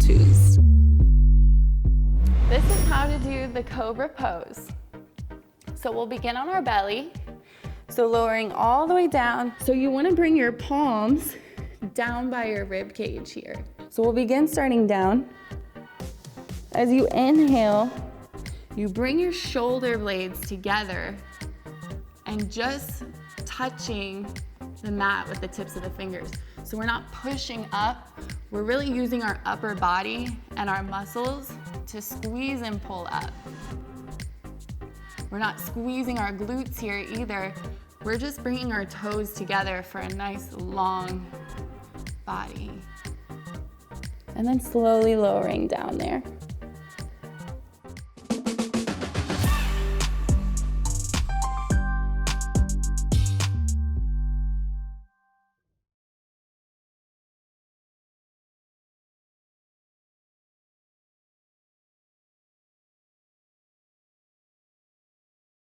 twos. This is how to do the Cobra pose. So we'll begin on our belly. So lowering all the way down. So you want to bring your palms down by your rib cage here. So we'll begin starting down. As you inhale, you bring your shoulder blades together and just touching the mat with the tips of the fingers. So we're not pushing up, we're really using our upper body and our muscles to squeeze and pull up. We're not squeezing our glutes here either. We're just bringing our toes together for a nice long body. And then slowly lowering down there.